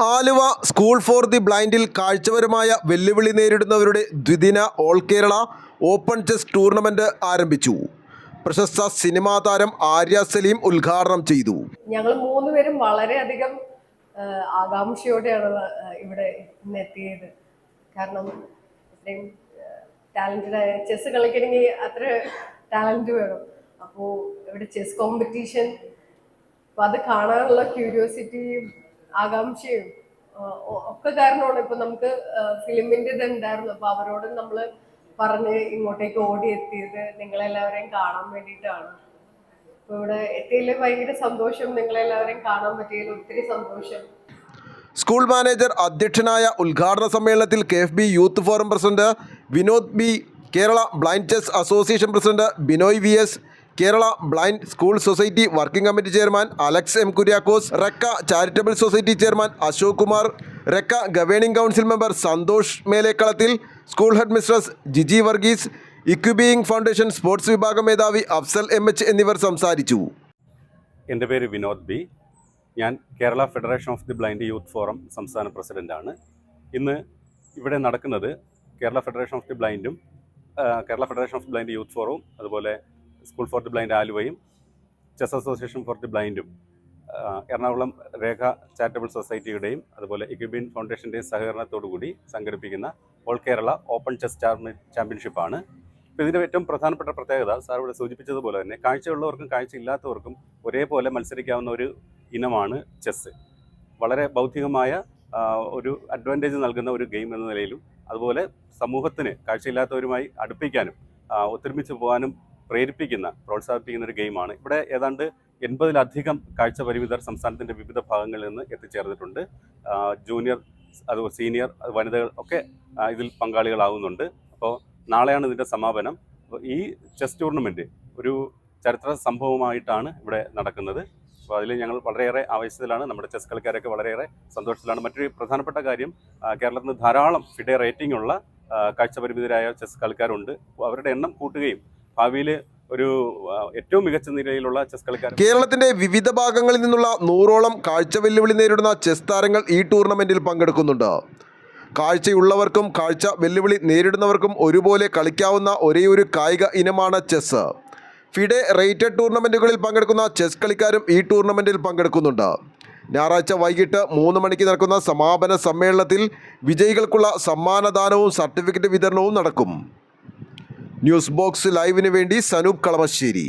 Aluva school for the ബ്ലൈൻഡിൽ കാഴ്ചപരമായ വെല്ലുവിളി നേരിടുന്നവരുടെ ദ്വിദിന all Kerala open chess tournament ആരംഭിച്ചു. പ്രശസ്ത സിനിമാ താരം ആര്യ സലീം ഉദ്ഘാടനം ചെയ്തു. ഞങ്ങൾ മൂന്നുപേരും വളരെയധികം ആകാംക്ഷയോടെയാണ് ഇവിടെ എത്തിയത്. കാരണം ഇത്രയും ടാലന്റഡായ ചെസ് കളിക്കണമെങ്കിൽ അത്ര ടാലന്റ് വേണം. അപ്പോൾ ഇവിടെ ചെസ് കോമ്പറ്റീഷൻ, അപ്പോൾ അത് കാണാനുള്ള ക്യൂരിയോസിറ്റിയും ആകാംക്ഷയും ഒക്കെ കാരണമാണ് ഇപ്പൊ നമുക്ക് ഫിലിമിന്റെ ഇത് ഉണ്ടായിരുന്നു. അപ്പൊ അവരോട് നമ്മൾ പറഞ്ഞ് ഇങ്ങോട്ടേക്ക് ഓടി എത്തിയത് നിങ്ങളെല്ലാവരെയും കാണാൻ വേണ്ടിയിട്ടാണ്. അപ്പൊ ഇവിടെ എത്തിയതിൽ ഭയങ്കര സന്തോഷം, നിങ്ങളെല്ലാവരെയും കാണാൻ പറ്റിയതിൽ ഒത്തിരി സന്തോഷം. സ്കൂൾ മാനേജർ അധ്യക്ഷനായ ഉദ്ഘാടന സമ്മേളനത്തിൽ KFB youth forum president Vinod B, Kerala blind chess association president Binoy VS, Kerala blind school society working committee chairman Alex M. Kuriakose, റെക്ക charitable society chairman Ashok Kumar, റെക്ക governing council member Santhosh Melekkalathil, school head mistress Jiji Varghese, ഇക്വിബീയിങ് ഫൗണ്ടേഷൻ സ്പോർട്സ് വിഭാഗം മേധാവി Afsal MH എന്നിവർ സംസാരിച്ചു. എൻ്റെ പേര് വിനോദ് B. ഞാൻ Kerala federation of the blind youth forum സംസ്ഥാന പ്രസിഡൻ്റാണ്. ഇന്ന് ഇവിടെ നടക്കുന്നത് കേരള ഫെഡറേഷൻ ഓഫ് ദി ബ്ലൈൻഡും Kerala federation of the blind youth ഫോറവും അതുപോലെ സ്കൂൾ ഫോർ ദി ബ്ലൈൻഡ് ആലുവയും ചെസ് അസോസിയേഷൻ ഫോർ ദി ബ്ലൈൻഡും എറണാകുളം രേഖ ചാരിറ്റബിൾ സൊസൈറ്റിയുടെയും അതുപോലെ ഇക്വിബീയിങ് ഫൗണ്ടേഷൻ്റെയും സഹകരണത്തോടുകൂടി സംഘടിപ്പിക്കുന്ന ഓൾ കേരള ഓപ്പൺ ചെസ് ചാമ്പ്യൻഷിപ്പാണ്. അപ്പോൾ ഇതിൻ്റെ ഏറ്റവും പ്രധാനപ്പെട്ട പ്രത്യേകത സാർ ഇവിടെ സൂചിപ്പിച്ചതുപോലെ തന്നെ കാഴ്ചയുള്ളവർക്കും കാഴ്ചയില്ലാത്തവർക്കും ഒരേപോലെ മത്സരിക്കാവുന്ന ഒരു ഇനമാണ് ചെസ്സ്. വളരെ ബൗദ്ധികമായ ഒരു അഡ്വാൻറ്റേജ് നൽകുന്ന ഒരു ഗെയിം എന്ന നിലയിലും അതുപോലെ സമൂഹത്തിന് കാഴ്ചയില്ലാത്തവരുമായി അടുപ്പിക്കാനും ഒത്തൊരുമിച്ച് പോകാനും പ്രോത്സാഹിപ്പിക്കുന്ന ഒരു ഗെയിമാണ്. ഇവിടെ ഏതാണ്ട് 80-ലധികം കാഴ്ച പരിമിതർ സംസ്ഥാനത്തിൻ്റെ വിവിധ ഭാഗങ്ങളിൽ നിന്ന് എത്തിച്ചേർന്നിട്ടുണ്ട്. ജൂനിയർ, അതുപോലെ സീനിയർ, വനിതകൾ ഒക്കെ ഇതിൽ പങ്കാളികളാവുന്നുണ്ട്. അപ്പോൾ നാളെയാണ് ഇതിൻ്റെ സമാപനം. അപ്പോൾ ഈ ചെസ് ടൂർണമെൻറ്റ് ഒരു ചരിത്ര സംഭവമായിട്ടാണ് ഇവിടെ നടക്കുന്നത്. അപ്പോൾ അതിൽ ഞങ്ങൾ വളരെയേറെ ആവേശത്തിലാണ്. നമ്മുടെ ചെസ് കളിക്കാരൊക്കെ വളരെയേറെ സന്തോഷത്തിലാണ്. മറ്റൊരു പ്രധാനപ്പെട്ട കാര്യം, കേരളത്തിൽ നിന്ന് ധാരാളം ഫിഡെ റേറ്റിംഗ് ഉള്ള കാഴ്ചപരിമിതരായ ചെസ് കളിക്കാരുണ്ട്. അവരുടെ എണ്ണം കൂട്ടുകയും ഭാവിയിൽ ഒരു ഏറ്റവും മികച്ച നിലയിലുള്ള ചെസ് കളിക്കാർ. കേരളത്തിന്റെ വിവിധ ഭാഗങ്ങളിൽ നിന്നുള്ള 100ഓളം കാഴ്ച വെല്ലുവിളി നേരിടുന്ന ചെസ് താരങ്ങൾ ഈ ടൂർണമെന്റിൽ പങ്കെടുക്കുന്നുണ്ട്. കാഴ്ചയുള്ളവർക്കും കാഴ്ച വെല്ലുവിളി നേരിടുന്നവർക്കും ഒരുപോലെ കളിക്കാവുന്ന ഒരേയൊരു കായിക ഇനമാണ് ചെസ്. ഫിഡെ റേറ്റഡ് ടൂർണമെൻറ്റുകളിൽ പങ്കെടുക്കുന്ന ചെസ് കളിക്കാരും ഈ ടൂർണമെൻറ്റിൽ പങ്കെടുക്കുന്നുണ്ട്. ഞായറാഴ്ച വൈകിട്ട് 3 മണിക്ക് നടക്കുന്ന സമാപന സമ്മേളനത്തിൽ വിജയികൾക്കുള്ള സമ്മാനദാനവും സർട്ടിഫിക്കറ്റ് വിതരണവും നടക്കും. ന്യൂസ് ബോക്സ് ലൈവിന് വേണ്ടി സനൂപ് കളമശ്ശേരി.